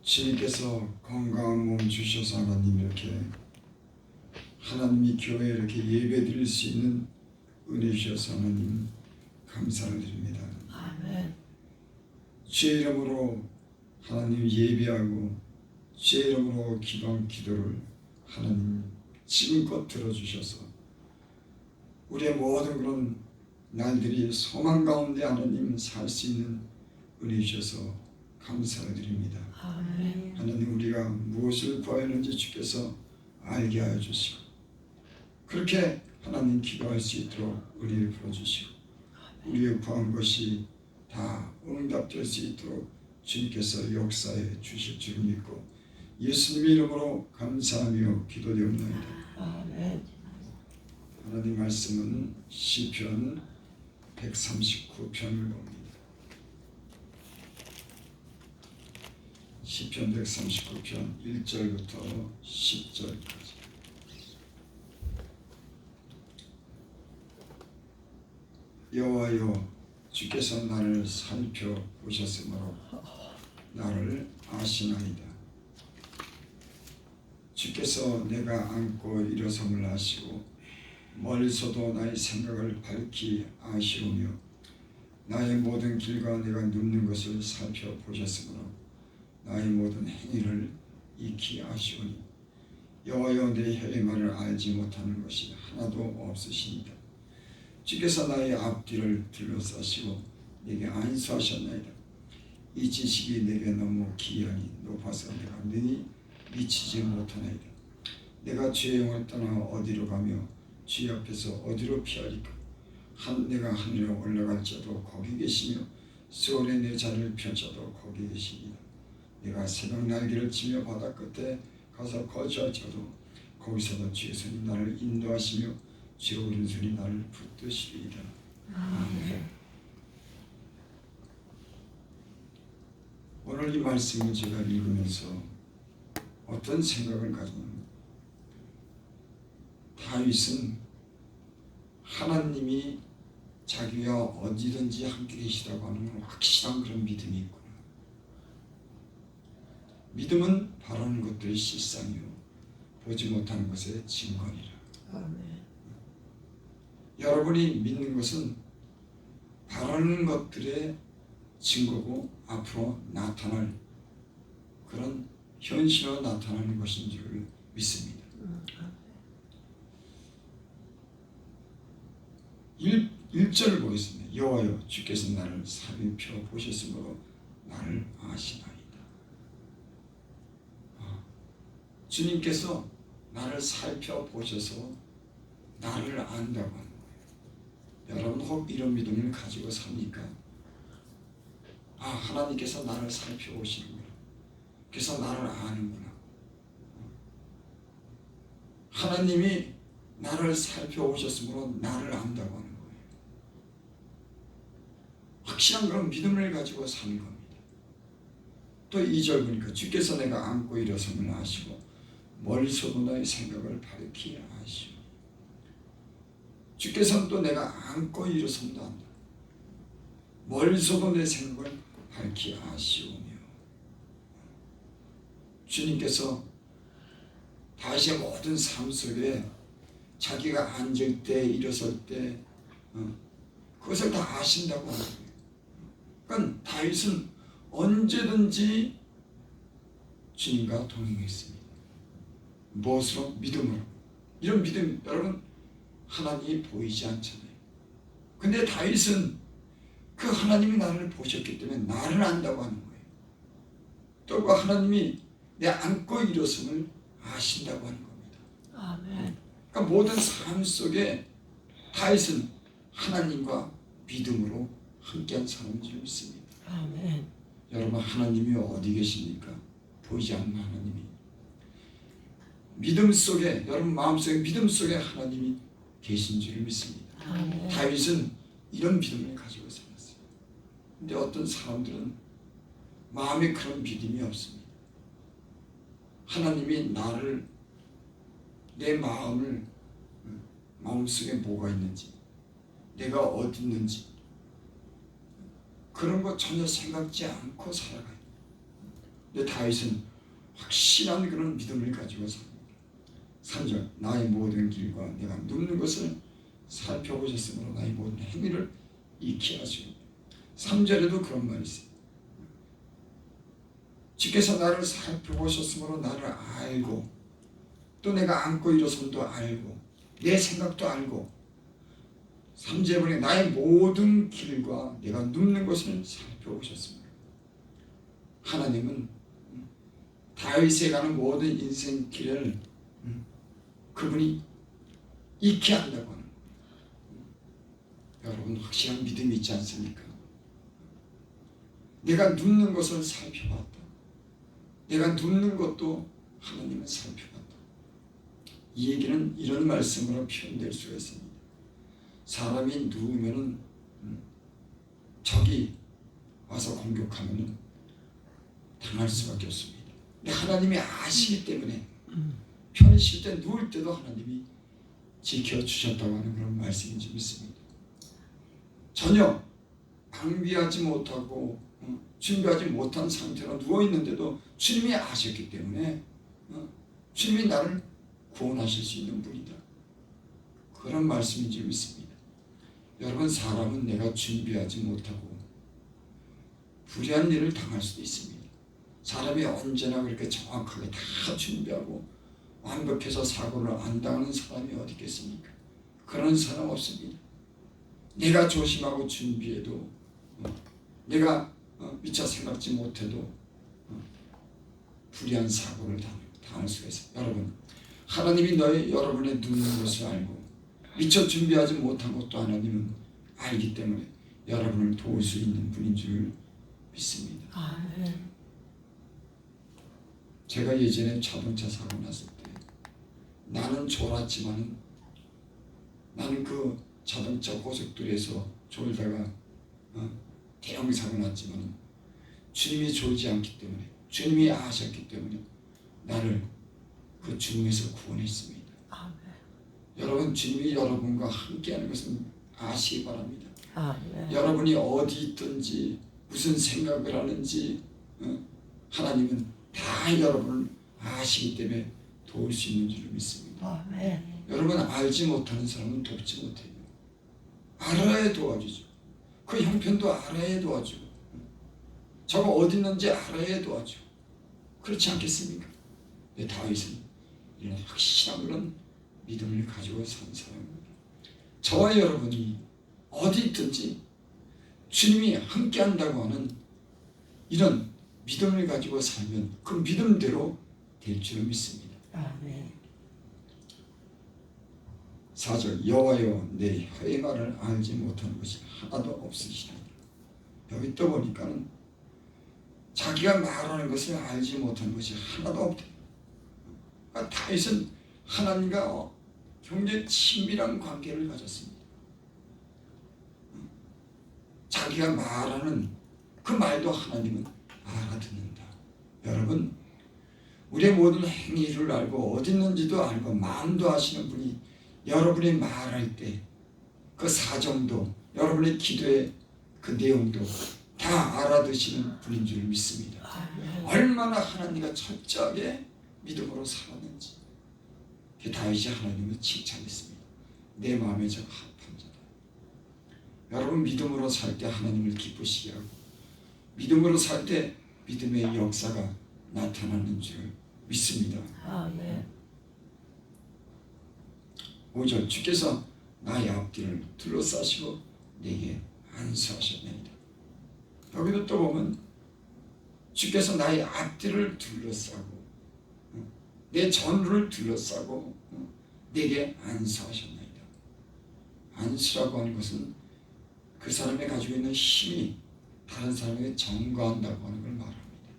주님께서 건강한 몸 주셔서 하나님 이렇게 하나님이 교회에 이렇게 예배 드릴 수 있는 은혜 주셔서 하나님 감사를 드립니다. 아멘. 주의 이름으로 하나님 예배하고 주의 이름으로 기도한 기도를 하나님 지금껏 들어주셔서 우리의 모든 그런 날들이 소망 가운데 하나님 살 수 있는 은혜 주셔서 감사를 드립니다. 아멘. 하나님 우리가 무엇을 구하였는지 주께서 알게 하여 주시고 그렇게 하나님 기도할 수 있도록 은혜를 풀어주시고 우리의 구한 것이 다 응답될 수 있도록 주님께서 역사해 주실 줄 믿고 예수님의 이름으로 감사하며 기도드립니다. 아멘. 하나님 말씀은 시편 139편을 봅니다. 시편 139편 1절부터 10절까지. 여호와여, 주께서 나를 살펴보셨으므로 나를 아시나이다. 주께서 내가 앉고 일어섬을 아시고 멀리서도 나의 생각을 밝히 아시오며 나의 모든 길과 내가 눕는 것을 살펴보셨으므로 나의 모든 행위를 익히 아시오니 여호와여, 내 혀의 말을 알지 못하는 것이 하나도 없으시니이다. 주께서 나의 앞뒤를 둘러싸시고 내게 안수하셨나이다. 이 지식이 내게 너무 기이하니 높아서 내가 능히 미치지 못하나이다. 내가 주의 영을 떠나 어디로 가며 주의 앞에서 어디로 피하리까? 내가 하늘에 올라갈지라도 거기 계시며 수온에 내 자리를 펼쳐도 거기 계시니라. 내가 새벽 날개를 치며 바다 끝에 가서 거주할지라도 거기서도 주의 손이 나를 인도하시며 주의 오른손이 나를 붙드시리이다. 아멘. 오늘 이 말씀을 제가 읽으면서 어떤 생각을 가졌는가? 다윗은 하나님이 자기와 어디든지 함께 계시다고 하는 확실한 그런 믿음이 있구나. 믿음은 바라는 것들의 실상이요 보지 못하는 것의 증거니라. 아멘. 여러분이 믿는 것은 바라는 것들의 증거고 앞으로 나타날 그런 현실로 나타나는 것인 줄 믿습니다. 1절을 보겠습니다. 여호와여, 주께서 나를 살펴보셨으므로 나를 아시나이다. 주님께서 나를 살펴보셔서 나를 안다고 하는 거예요. 여러분 혹 이런 믿음을 가지고 삽니까? 하나님께서 나를 살펴보시는구나. 그래서 나를 아는구나. 하나님이 나를 살펴오셨으므로 나를 안다고 하는 거예요. 확실한 그런 믿음을 가지고 사는 겁니다. 또 2절 보니까 주께서 내가 앉고 일어섬을 아시고 멀리서도 나의 생각을 밝히 아시오. 주께서는 또 내가 앉고 일어섬도 안다. 멀리서도 내 생각을 밝히 아시오며 주님께서 다윗의 모든 삶 속에 자기가 앉을 때 일어설 때 그것을 다 아신다고 하는 거예요. 그러니까 다윗은 언제든지 주님과 동행했습니다. 무엇으로? 믿음으로. 이런 믿음 여러분 하나님이 보이지 않잖아요. 근데 다윗은 그 하나님이 나를 보셨기 때문에 나를 안다고 하는 거예요. 또 그 하나님이 내 앉고 일어섬을 아신다고 하는 겁니다. 아멘. 그러니까 모든 삶 속에 다윗은 하나님과 믿음으로 함께한 사람인 줄 믿습니다. 아멘. 여러분 하나님이 어디 계십니까? 보이지 않는 하나님이. 믿음 속에 여러분 마음속에 믿음 속에 하나님이 계신 줄 믿습니다. 아멘. 다윗은 이런 믿음을 가지고 살았어요. 근데 어떤 사람들은 마음에 그런 믿음이 없습니다. 하나님이 나를 내 마음을 마음속에 뭐가 있는지 내가 어디 있는지 그런 거 전혀 생각지 않고 살아가요. 근데 다윗은 확실한 그런 믿음을 가지고 삽니다. 3절 나의 모든 길과 내가 눕는 것을 살펴보셨으므로 나의 모든 행위를 익히 하시고 3절에도 그런 말이 있어요. 주께서 나를 살펴보셨으므로 나를 알고 또 내가 앉고 일어선도 알고 내 생각도 알고 3절에 보니 나의 모든 길과 내가 눕는 것을 살펴보셨습니다. 하나님은 다윗에 가는 모든 인생 길을 그분이 익히 한다고 하는 거예요. 여러분 확실한 믿음이 있지 않습니까? 내가 눕는 것을 살펴봤다. 내가 눕는 것도 하나님은 살펴봤다. 이 얘기는 이런 말씀으로 표현될 수가 있습니다. 사람이 누우면은 적이 와서 공격하면은 당할 수밖에 없습니다. 근데 하나님이 아시기 때문에 편히 쉴 때 누울 때도 하나님이 지켜주셨다고 하는 그런 말씀인지 믿습니다. 전혀 방비하지 못하고 준비하지 못한 상태로 누워있는데도 주님이 아셨기 때문에 주님이 나를 구원하실 수 있는 분이다. 그런 말씀인지 믿습니다. 여러분 사람은 내가 준비하지 못하고 불의한 일을 당할 수도 있습니다. 사람이 언제나 그렇게 정확하게 다 준비하고 완벽해서 사고를 안 당하는 사람이 어디 있겠습니까? 그런 사람 없습니다. 내가 조심하고 준비해도 내가 미처 생각지 못해도 불의한 사고를 당할 수가 있어요. 여러분 하나님이 여러분의 눕는 것을 알고 미처 준비하지 못한 것도 하나님은 알기 때문에 여러분을 도울 수 있는 분인 줄 믿습니다. 아멘. 제가 예전에 자동차 사고 났을 때 나는 졸았지만 나는 그 자동차 고속도로에서 졸다가 대형 사고 났지만 주님이 졸지 않기 때문에 주님이 아셨기 때문에 나를 그 죽음에서 구원했습니다. 아멘. 여러분 주님이 여러분과 함께하는 것은 아시기 바랍니다. 아멘. 여러분이 어디 있든지 무슨 생각을 하는지 하나님은 다 여러분을 아시기 때문에 도울 수 있는 줄 믿습니다. 아멘. 여러분 알지 못하는 사람은 돕지 못해요. 알아야 도와주죠. 그 형편도 알아야 도와주고 저가 어디 있는지 알아야 도와주고 그렇지 않겠습니까? 네, 다윗은 이런 확실한 그런 믿음을 가지고 산 사람입니다. 저와 여러분이 어디 있든지 주님이 함께한다고 하는 이런 믿음을 가지고 살면 그 믿음대로 될 줄 믿습니다. 아멘. 4절 여호와여 내 혀의 말을 알지 못하는 것이 하나도 없으시나니 여기 또 보니까는 자기가 말하는 것을 알지 못하는 것이 하나도 없대. 그러니까 다윗은 하나님과 굉장히 친밀한 관계를 가졌습니다. 자기가 말하는 그 말도 하나님은 알아듣는다. 여러분 우리의 모든 행위를 알고 어디 있는지도 알고 마음도 아시는 분이 여러분이 말할 때 그 사정도 여러분의 기도의 그 내용도 다 알아두시는 분인 줄 믿습니다. 아멘. 얼마나 하나님과 철저하게 믿음으로 살았는지 그 다윗이 하나님을 칭찬했습니다. 내 마음에 저가 합한 자다. 여러분 믿음으로 살 때 하나님을 기쁘시게 하고 믿음으로 살 때 믿음의 역사가 나타나는 줄 믿습니다. 아멘. 5절 주께서 나의 앞뒤를 둘러싸시고 내게 안수하셨나이다. 여기도 또 보면 주께서 나의 앞뒤를 둘러싸고 내 전후를 둘러싸고 내게 안수하셨나이다. 안수라고 하는 것은 그 사람이 가지고 있는 힘이 다른 사람에게 전가한다고 하는 걸 말합니다.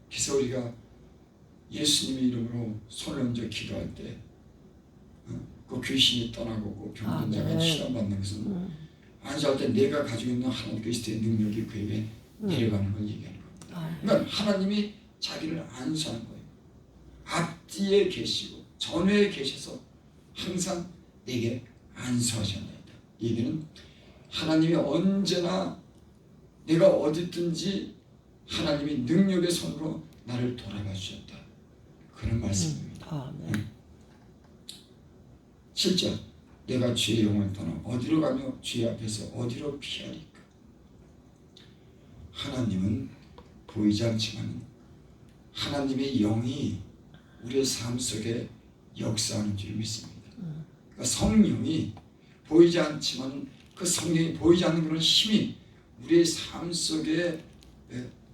그래서 우리가 예수님의 이름으로 손을 얹어 기도할 때 그 귀신이 떠나고 그 병든 자가 치료받는 것은 안수할 때 내가 가지고 있는 하나님 그리스도의 능력이 그에게 내려가는 걸 얘기하는 겁니다. 그러니까 하나님이 자기를 안수하는 거예요. 앞뒤에 계시고 전후에 계셔서 항상 내게 안수하셨나이다. 얘기는 하나님이 언제나 내가 어디 있든지 하나님이 능력의 손으로 나를 돌아봐 주셨다. 그런 말씀입니다. 아멘. 실제 내가 주의 영을 떠나 어디로 가며 주의 앞에서 어디로 피하리까? 하나님은 보이지 않지만 하나님의 영이 우리의 삶 속에 역사하는 줄 믿습니다. 그러니까 성령이 보이지 않지만 그 성령이 보이지 않는 그런 힘이 우리의 삶 속에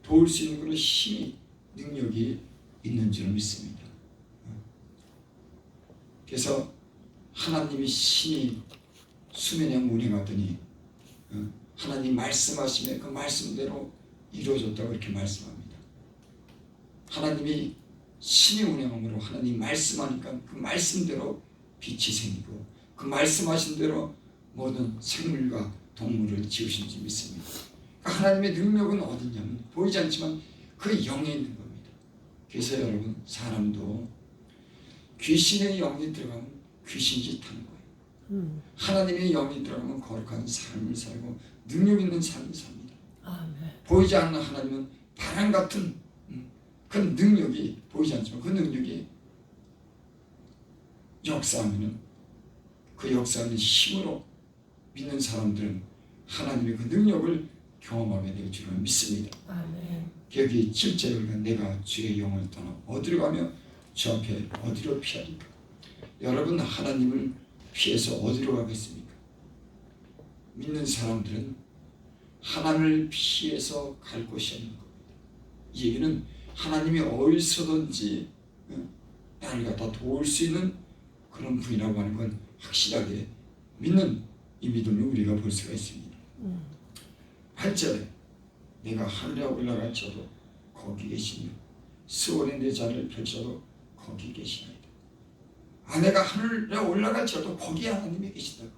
도울 수 있는 그런 힘이 능력이 있는 줄 믿습니다. 그래서 하나님이 신이 수면에 운행하더니 하나님 말씀하시면 그 말씀대로 이루어졌다고 이렇게 말씀합니다. 하나님이 신이 운행함으로 하나님 말씀하니까 그 말씀대로 빛이 생기고 그 말씀하신 대로 모든 생물과 동물을 지으신 줄 믿습니다. 그러니까 하나님의 능력은 어디냐면 보이지 않지만 그 영에 있는 겁니다. 그래서 여러분 사람도 귀신의 영이 들어가면 귀신짓 하는 거예요. 하나님의 영이 들어가면 거룩한 삶을 살고 능력 있는 삶을 삽니다. 아멘. 보이지 않는 하나님은 바람 같은 그 능력이 보이지 않지만 그 능력이 역사하면 그 역사하는 힘으로 믿는 사람들은 하나님의 그 능력을 경험하게 될 줄을 믿습니다. 아멘. 여기 7절에 내가 주의 영을 떠나 어디로 가며 주 앞에 어디로 피하리까? 여러분 하나님을 피해서 어디로 가겠습니까? 믿는 사람들은 하나님을 피해서 갈 곳이 없는 겁니다. 이 얘기는 하나님이 어디서든지 나를 갖다 도울 수 있는 그런 분이라고 하는 건 확실하게 믿는 이 믿음을 우리가 볼 수가 있습니다. 8절에 내가 하늘에 올라갈지어도 거기 계시며 수월에 내 자리를 펼쳐도 거기 계시나이다. 내가 하늘에 올라갈지어도 거기 하나님이 계시다고.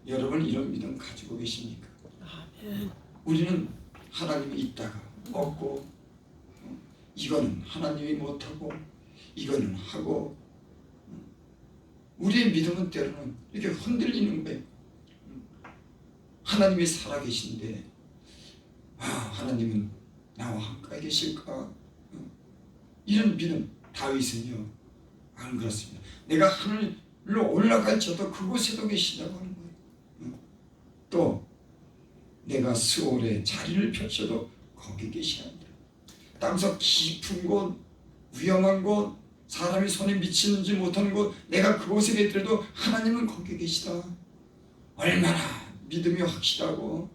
여러분 이런 믿음 가지고 계십니까? 아멘. 우리는 하나님이 있다가 없고 이거는 하나님이 못하고 이거는 하고 우리의 믿음은 때로는 이렇게 흔들리는 거예요. 하나님이 살아계신데 하나님은 나와 함께 계실까? 이런 믿음. 다윗은요 안 그렇습니다. 내가 하늘로 올라갈지어도 그곳에도 계시다고 하는 거예요. 또 내가 스올에 자리를 펼쳐도 거기 계시나이다. 땅속 깊은 곳, 위험한 곳, 사람이 손에 미치지 못하는 곳, 내가 그곳에 있더라도 하나님은 거기 계시다. 얼마나 믿음이 확실하고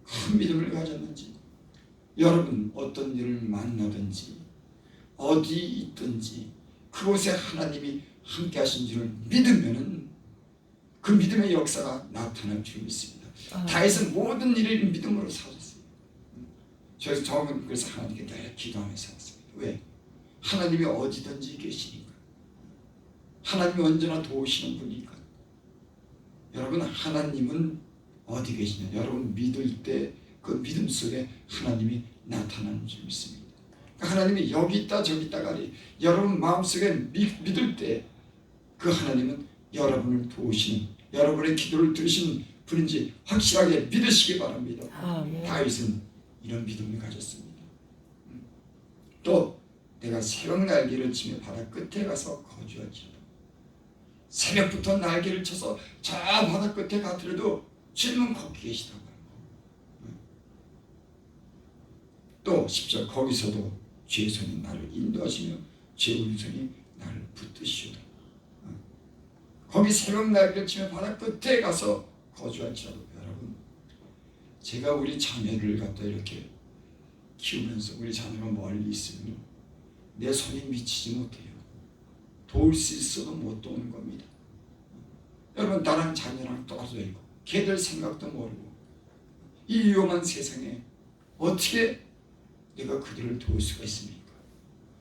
큰 믿음을 가졌는지. 여러분 어떤 일을 만나든지 어디 있든지 그곳에 하나님이 함께 하신 줄을 믿으면은 그 믿음의 역사가 나타날 줄 믿습니다. 다윗은 모든 일을 믿음으로 살았어요. 저는 그래서 하나님께 늘 기도하며 살았습니다. 왜? 하나님이 어디든지 계시니까. 하나님이 언제나 도우시는 분이니까. 여러분 하나님은 어디 계시냐? 여러분 믿을 때 그 믿음 속에 하나님이 나타나는 줄 믿습니다. 하나님이 여기 있다 저기 있다가 아니 여러분 마음속에 믿을 때 그 하나님은 여러분을 도우시는 여러분의 기도를 들으시는 분인지 확실하게 믿으시기 바랍니다. 아멘. 다윗은 이런 믿음을 가졌습니다. 또 내가 새벽 날개를 치며 바다 끝에 가서 거주할지어다. 새벽부터 날개를 쳐서 저 바다 끝에 가더라도 주님은 거기 계시다고 합니다. 또 10절 거기서도 주의 손이 나를 인도하시며 주의 오른손이 나를 붙드시오다. 거기 새벽 날개를 치며 바다 끝에 가서 거주할지라도. 여러분 제가 우리 자녀를 갖다 이렇게 키우면서 우리 자녀가 멀리 있으면 내 손이 미치지 못해요. 도울 수 있어도 못 도우는 겁니다. 여러분 나랑 자녀랑 떨어져 있고 걔들 생각도 모르고 이 위험한 세상에 어떻게 내가 그들을 도울 수가 있습니까?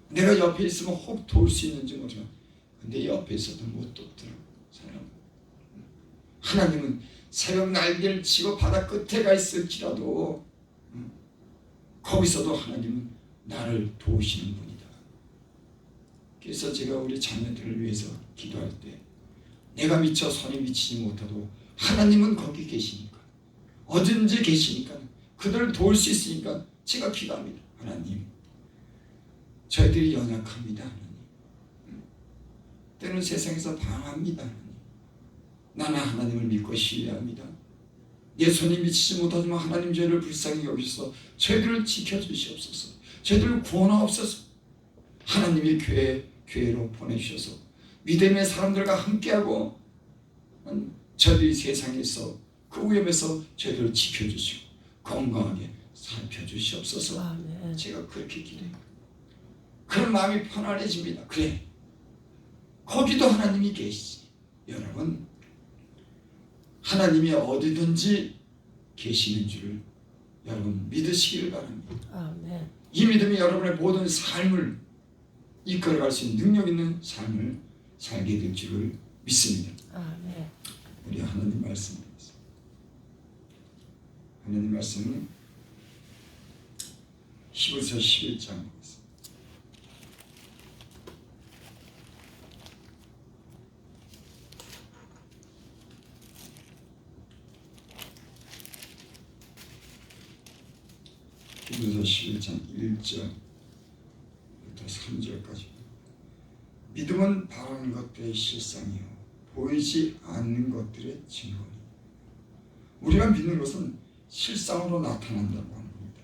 내가 옆에 있으면 혹 도울 수 있는지 모르지만 근데 옆에 있어도 못 돕더라고 사람. 하나님은 새벽 날개를 치고 바다 끝에 가 있을지라도 거기서도 하나님은 나를 도우시는 분이다. 그래서 제가 우리 자녀들을 위해서 기도할 때 내가 미쳐 손이 미치지 못해도 하나님은 거기 계시니까 어딘지 계시니까 그들을 도울 수 있으니까 제가 기도합니다. 하나님, 저희들이 연약합니다. 하나님. 때는 세상에서 방황합니다. 하나님. 나는 하나님을 믿고 신뢰합니다. 내 손이 미치지 못하지만 하나님 저희를 불쌍히 여기셔서 저희들을 지켜주시옵소서. 저희들을 구원하옵소서. 하나님이 교회로 보내주셔서 믿음의 사람들과 함께하고 저희들이 세상에서 그 위험에서 저희들을 지켜주시고 건강하게 살펴주시옵소서. 아멘. 제가 그렇게 기도해요. 그런 마음이 편안해집니다. 그래, 거기도 하나님이 계시지. 여러분, 하나님이 어디든지 계시는 줄을 여러분 믿으시기를 바랍니다. 아멘. 이 믿음이 여러분의 모든 삶을 이끌어갈 수 있는 능력 있는 삶을 살게 될 줄을 믿습니다. 아멘. 우리 하나님 말씀 보겠습니다. 하나님 말씀은 히브리서 11장 보겠습니다. 히브리서 11장 1절부터 3절까지. 믿음은 바라는 것들의 실상이요 보이지 않는 것들의 증거니. 우리가 믿는 것은 실상으로 나타난다고 하는 겁니다.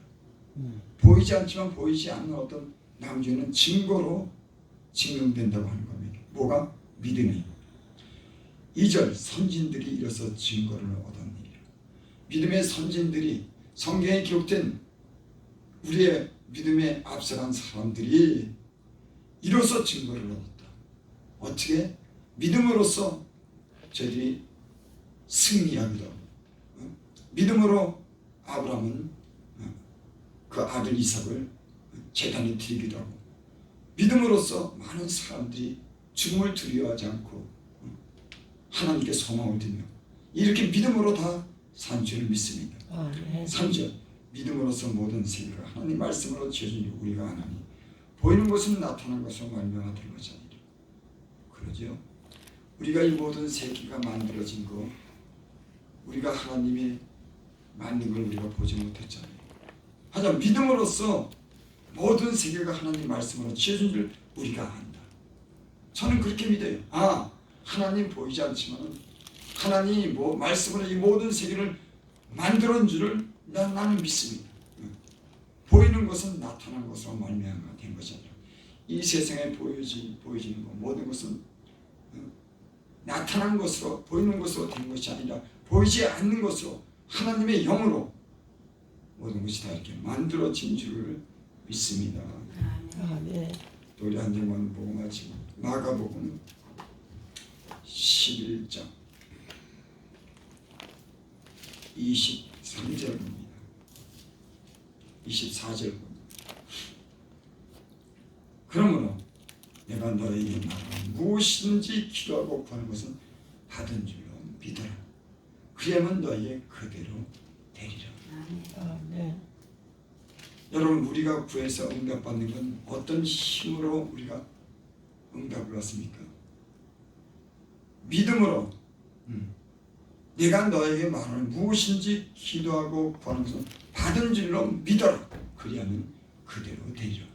보이지 않지만 보이지 않는 어떤 남주는 증거로 증명된다고 하는 겁니다. 뭐가? 믿음이. 2절 선진들이 이로써 증거를 얻었느니라. 믿음의 선진들이 성경에 기록된 우리의 믿음에 앞서간 사람들이 이로써 증거를 얻었다. 어떻게? 믿음으로써 저희들이 승리하기도 하고, 믿음으로 아브라함은 그 아들 이삭을 제단에 드리기도 하고, 믿음으로써 많은 사람들이 죽음을 두려워하지 않고 하나님께 소망을 두며 이렇게 믿음으로 다 산 줄을 믿습니다. 아멘. 3절 믿음으로써 모든 세계가 하나님 말씀으로 지어진 우리가 하나니 보이는 것은 나타난 것으로 말미암아 된 것이 아니라. 그러죠. 우리가 이 모든 세계가 만들어진 거 우리가 하나님이 만든 걸 우리가 보지 못했잖아요. 하지만 믿음으로써 모든 세계가 하나님 말씀으로 지어진 줄 우리가 안다. 저는 그렇게 믿어요. 하나님 보이지 않지만 하나님이 말씀으로 이 모든 세계를 만들어온 줄을 나는 믿습니다. 보이는 것은 나타난 것으로 말미암아 된 것이 아니라 이 세상에 보여지는 것 모든 것은 나타난 것으로 보이는 것으로 된 것이 아니라 보이지 않는 것으로 하나님의 영으로 모든 것이 다 이렇게 만들어진 줄을 믿습니다. 아멘. 또 우리 한 절만 보고 마치고 마가복음 11장 23절 봅니다. 24절 봅니다. 그러므로 내가 너에게 말하는 무엇이든지 기도하고 구하는 것은 받은 줄로 믿어라. 그리하면 너에게 그대로 되리라. 아멘. 여러분, 우리가 구해서 응답받는 건 어떤 힘으로 우리가 응답을 받습니까? 믿음으로. 내가 너에게 말하는 무엇인지 기도하고 구하는 것은 받은 줄로 믿어라. 그리하면 그대로 되리라.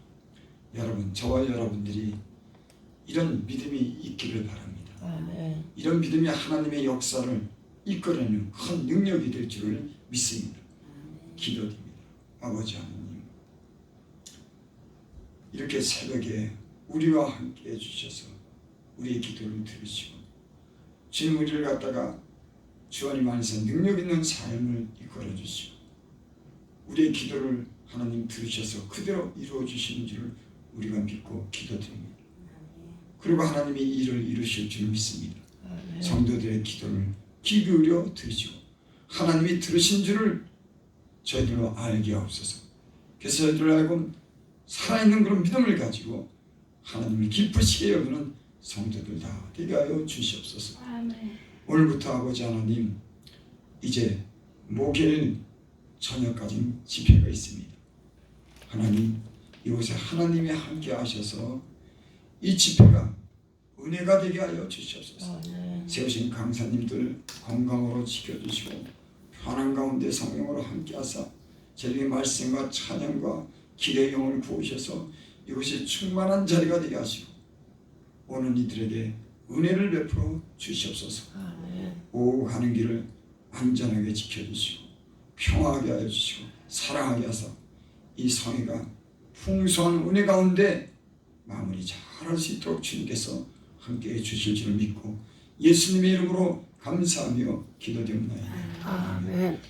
여러분, 저와 여러분들이 이런 믿음이 있기를 바랍니다. 아멘. 이런 믿음이 하나님의 역사를 이끌어내는 큰 능력이 될 줄을 믿습니다. 기도드립니다. 아버지 하나님, 이렇게 새벽에 우리와 함께 해주셔서 우리의 기도를 들으시고 주님 우리를 갖다가 주님 안에서 능력 있는 삶을 이끌어 주시고 우리의 기도를 하나님 들으셔서 그대로 이루어 주시는 줄을 우리가 믿고 기도드립니다. 그리고 하나님이 이 일을 이루실 줄 믿습니다. 아멘. 성도들의 기도를 귀 기울여 들으시고 하나님이 들으신 줄을 저희들로 알게 하옵소서. 그래서 저희들 알고 살아있는 그런 믿음을 가지고 하나님을 기쁘시게 여기는 성도들 다 되게 하여 주시옵소서. 아멘. 오늘부터 아버지 하나님, 이제 목요일 저녁까지 집회가 있습니다. 하나님, 이곳에 하나님이 함께 하셔서 이 집회가 은혜가 되게 하여 주시옵소서. 아멘. 세우신 강사님들 건강으로 지켜주시고 편안 가운데 성령으로 함께 하사 저에게 말씀과 찬양과 기도의 영을 부으셔서 이곳이 충만한 자리가 되게 하시고 오는 이들에게 은혜를 베풀어 주시옵소서. 아멘. 오고 가는 길을 안전하게 지켜주시고 평화하게 하여 주시고 사랑하게 하사 이 성회가 풍성한 은혜 가운데 마무리 잘할 수 있도록 주님께서 함께해 주실 줄 믿고 예수님의 이름으로 감사하며 기도드립니다. 아멘.